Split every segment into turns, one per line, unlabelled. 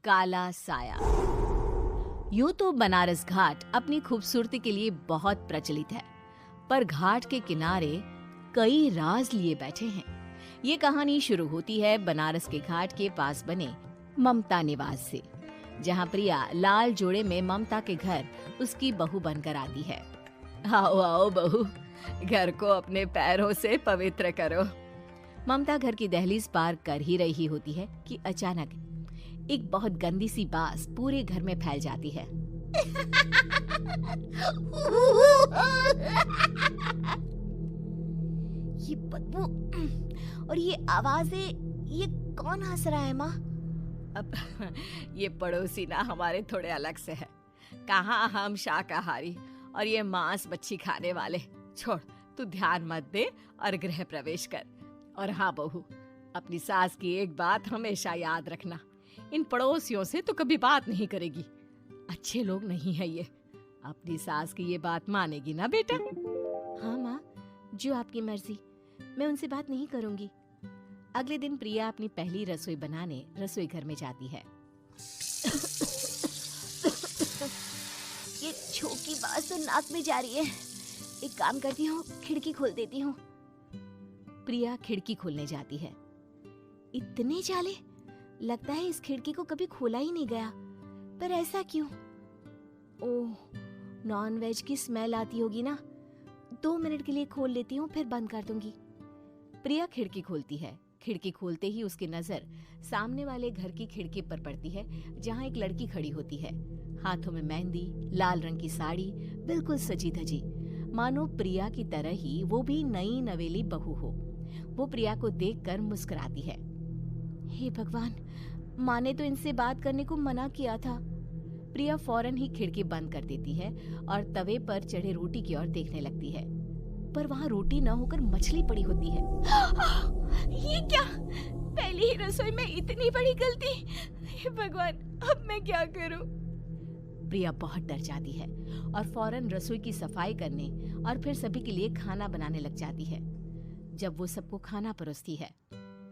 काला साया। यूं तो बनारस घाट अपनी खूबसूरती के लिए बहुत प्रचलित है, पर घाट के किनारे कई राज लिए बैठे हैं। ये कहानी शुरू होती है बनारस के घाट के पास बने ममता निवास से, जहां प्रिया लाल जोड़े में ममता के घर उसकी बहू बनकर आती है। आओ आओ बहू, घर को अपने पैरों से पवित्र करो। ममता घर की दहलीज पार कर ही रही होती है कि अचानक एक बहुत गंदी सी बास पूरे घर में फैल जाती है। ये बदबू और ये आवाजें, ये कौन हंस रहा है माँ? अब ये पड़ोसी ना हमारे थोड़े अलग से है। कहाँ हम शाकाहारी और ये मांस मच्छी खाने वाले। छोड़, तू ध्यान मत दे और गृह प्रवेश कर। और हाँ बहू, अपनी सास की एक बात हमेशा याद रखना, इन पड़ोसियों से तो कभी बात नहीं करेगी। अच्छे लोग नहीं है ये। अपनी सास की ये बात मानेगी ना बेटा? हाँ माँ, जो आपकी मर्जी, मैं उनसे बात नहीं करूंगी। अगले दिन प्रिया अपनी पहली रसोई बनाने रसोई घर में जाती है। ये छोकी बात तो नाक में जा रही है। एक काम करती हूँ, खिड़की खोल देती हूँ। प्रिया खिड़की खोलने जाती है। इतने जाले, लगता है इस खिड़की को कभी खोला ही नहीं गया। पर ऐसा क्यों? ओह, नॉन वेज की स्मेल आती होगी ना। 2 मिनट के लिए खोल लेती हूँ, फिर बंद कर दूंगी। प्रिया खिड़की खोलती है। खिड़की खोलते ही उसकी नजर सामने वाले घर की खिड़की पर पड़ती है, जहाँ एक लड़की खड़ी होती है। हाथों में मेहंदी, लाल रंग की साड़ी, बिल्कुल सजी धजी, मानो प्रिया की तरह ही वो भी नई नवेली बहू हो। वो प्रिया को देखकर मुस्कुराती है। हे भगवान, माँ ने तो इनसे बात करने को मना किया था। प्रिया फौरन ही खिड़की बंद कर देती है और तवे पर चढ़े रोटी की ओर देखने लगती है, पर वहाँ रोटी न होकर मछली पड़ी होती है। ये क्या? पहली ही रसोई में इतनी बड़ी गलती! हे भगवान, अब मैं क्या करूं? प्रिया बहुत डर जाती है और फौरन रसोई की सफाई करने और फिर सभी के लिए खाना बनाने लग जाती है। जब वो सबको खाना परोसती है,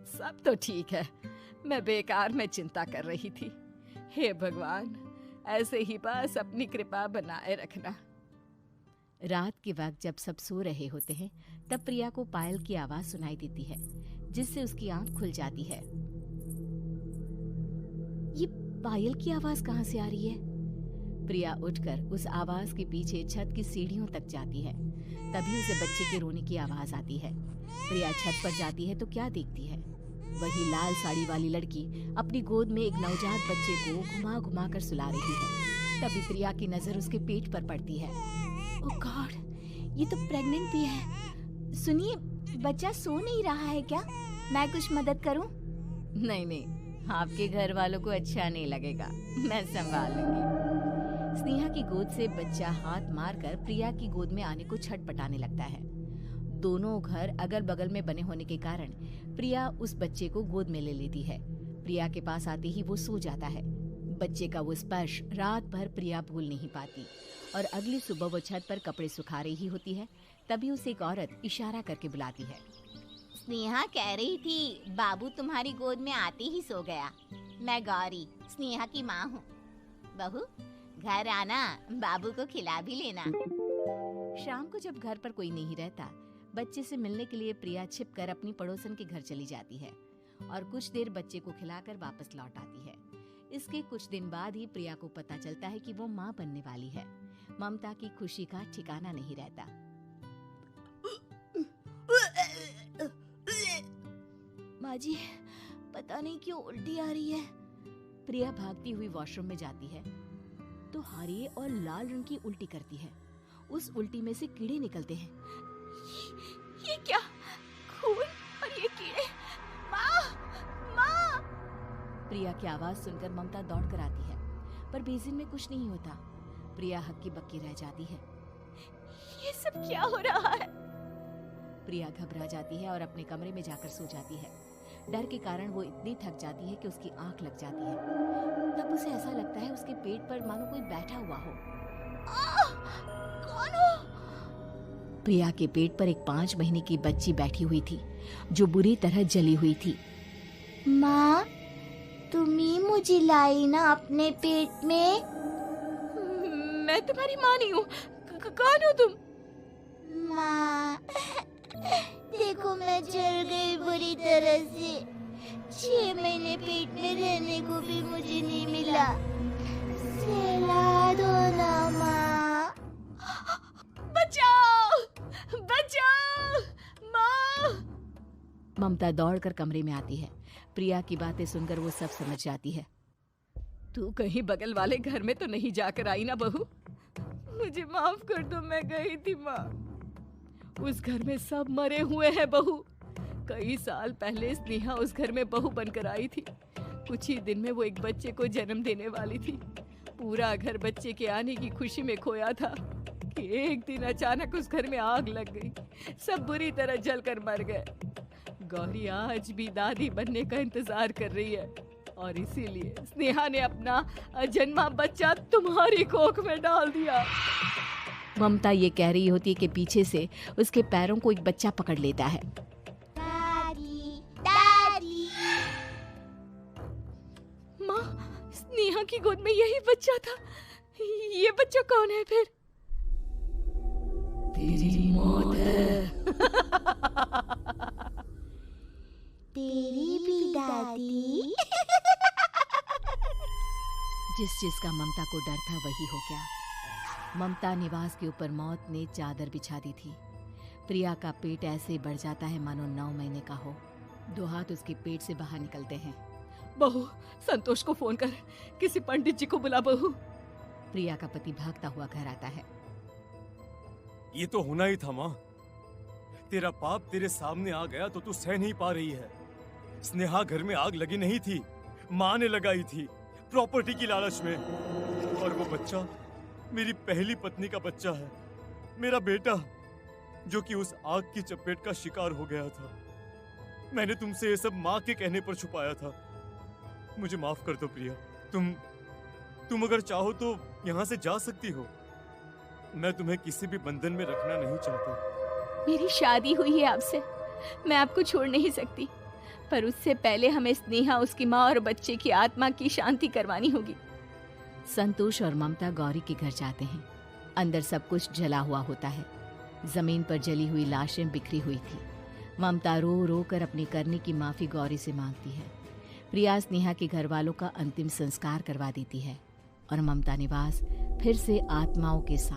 सब तो ठीक है, मैं बेकार में चिंता कर रही थी। हे भगवान, ऐसे ही बस अपनी कृपा बनाए रखना। रात के वक्त जब सब सो रहे होते हैं, तब प्रिया को पायल की आवाज सुनाई देती है, जिससे उसकी आंख खुल जाती है। ये पायल की आवाज कहाँ से आ रही है? प्रिया उठकर उस आवाज के पीछे छत की सीढ़ियों तक जाती है। तभी उसे बच्चे के रोने की आवाज आती है। प्रिया छत पर जाती है तो क्या देखती है? वही लाल साड़ी वाली लड़की अपनी गोद में एक नवजात बच्चे को घुमा घुमा कर सुला रही है। तभी प्रिया की नजर उसके पेट पर पड़ती है। ओह गॉड, ये तो प्रेग्नेंट भी है। सुनिए, बच्चा सो नहीं रहा है क्या? मैं कुछ मदद करूं? नहीं नहीं, आपके घर वालों को अच्छा नहीं लगेगा, मैं संभाल लूंगी। स्नेहा की गोद से बच्चा हाथ मारकर प्रिया की गोद में आने को छटपटाने लगता है। दोनों घर अगल बगल में बने होने के कारण प्रिया उस बच्चे को गोद में ले लेती है। प्रिया के पास आते ही वो सो जाता है। बच्चे का वो स्पर्श रात भर प्रिया भूल नहीं पाती और अगली सुबह वो छत पर कपड़े सुखा रही होती है। तभी उसे एक औरत इशारा करके बुलाती है।
स्नेहा कह रही थी बाबू तुम्हारी गोद में आते ही सो गया। मैं गौरी, स्नेहा की माँ हूँ। बहू, घर आना, बाबू को खिला भी लेना।
शाम को जब घर पर कोई नहीं रहता, बच्चे से मिलने के लिए प्रिया छिपकर अपनी पड़ोसन के घर चली जाती है और कुछ देर बच्चे को खिलाकर वापस लौट आती है। इसके कुछ दिन बाद ही प्रिया को पता चलता है कि वो माँ बनने वाली है। ममता की खुशी का ठिकाना नहीं रहता। माँ जी, पता नहीं क्यों उल्टी आ रही है। प्रिया भागती हुई वॉशरूम में जाती है तो हरे और लाल रंग की उल्टी करती है। उस उल्टी में से कीड़े निकलते हैं। ये क्या? खून और ये कीड़े! माँ! माँ! प्रिया की आवाज सुनकर ममता दौड़ कर आती है, पर बेसिन में कुछ नहीं होता। प्रिया हक्की बक्की रह जाती है। ये सब क्या हो रहा है? प्रिया घबरा जाती है और अपने कमरे में जाकर सो जाती है। डर के कारण वो इतनी थक जाती है कि उसकी आंख लग जाती है। तब उसे ऐसा लगता है उसके पेट पर मानो कोई बैठा हुआ हो। कौन हो? प्रिया के पेट पर एक 5 महीने की बच्ची बैठी हुई थी, जो बुरी तरह जली हुई थी।
माँ,
तुम ही मुझे लाई ना अपने पेट में।
मैं तुम्हारी माँ नहीं हूँ। कौन हो तुम?
माँ, देखो मैं जल गई बुरी तरह से। 6 महीने पेट में रहने को भी मुझे नहीं मिला। सहला दो ना माँ।
बचाओ, बचाओ, माँ।
ममता दौड़कर कमरे में आती है। प्रिया की बातें सुनकर वो सब समझ जाती है।
तू कहीं बगल वाले घर में तो नहीं जाकर आई ना बहू? मुझे माफ कर दो, मैं गई थी माँ। उस घर में सब मरे हुए हैं बहू। कई साल पहले स्नेहा उस घर में बहू बनकर आई थी। कुछ ही दिन में वो एक बच्चे को जन्म देने वाली थी। पूरा घर बच्चे के आने की खुशी में खोया था कि एक दिन अचानक उस घर में आग लग गई। सब बुरी तरह जलकर मर गए। गौरी आज भी दादी बनने का इंतजार कर रही है और इसीलिए स्नेहा ने अपना अजन्मा बच्चा तुम्हारी कोख में डाल दिया।
ममता ये कह रही होती है कि पीछे से उसके पैरों को एक बच्चा पकड़ लेता है।
दादी, दादी।
माँ, स्नेहा की गोद में यही बच्चा था। ये बच्चा कौन है फिर?
तेरी मौत है।
तेरी भी दादी।
जिस चीज का ममता को डर था वही हो गया। ममता निवास के ऊपर मौत ने चादर बिछा दी थी। प्रिया का पेट ऐसे बढ़ जाता है मानो 9 महीने का हो। 2 हाथ उसके पेट से बाहर निकलते हैं।
बहू, संतोष को फोन कर, किसी पंडित जी को बुला बहू।
प्रिया का पति भागता हुआ घर आता है।
ये तो होना ही था माँ। तेरा पाप तेरे सामने आ गया तो तू सह नहीं पा रही है। स्नेहा घर में आग लगी नहीं थी, माँ ने लगाई थी, प्रॉपर्टी की लालच में। और वो बच्चा मेरी पहली पत्नी का बच्चा है, मेरा बेटा, जो कि उस आग की चपेट का शिकार हो गया था। मैंने तुमसे ये सब माँ के कहने पर छुपाया था। मुझे माफ कर दो प्रिया। तुम अगर चाहो तो यहाँ से जा सकती हो। मैं तुम्हें किसी भी बंधन में रखना नहीं चाहता।
मेरी शादी हुई है आपसे, मैं आपको छोड़ नहीं सकती, पर उससे पहले हमें स्नेहा, उसकी माँ और बच्चे की आत्मा की शांति करवानी होगी।
संतोष और ममता गौरी के घर जाते हैं। अंदर सब कुछ जला हुआ होता है। जमीन पर जली हुई लाशें बिखरी हुई थी। ममता रो रो कर अपने करने की माफी गौरी से मांगती है। प्रिया स्नेहा के घर वालों का अंतिम संस्कार करवा देती है और ममता निवास फिर से आत्माओं के साथ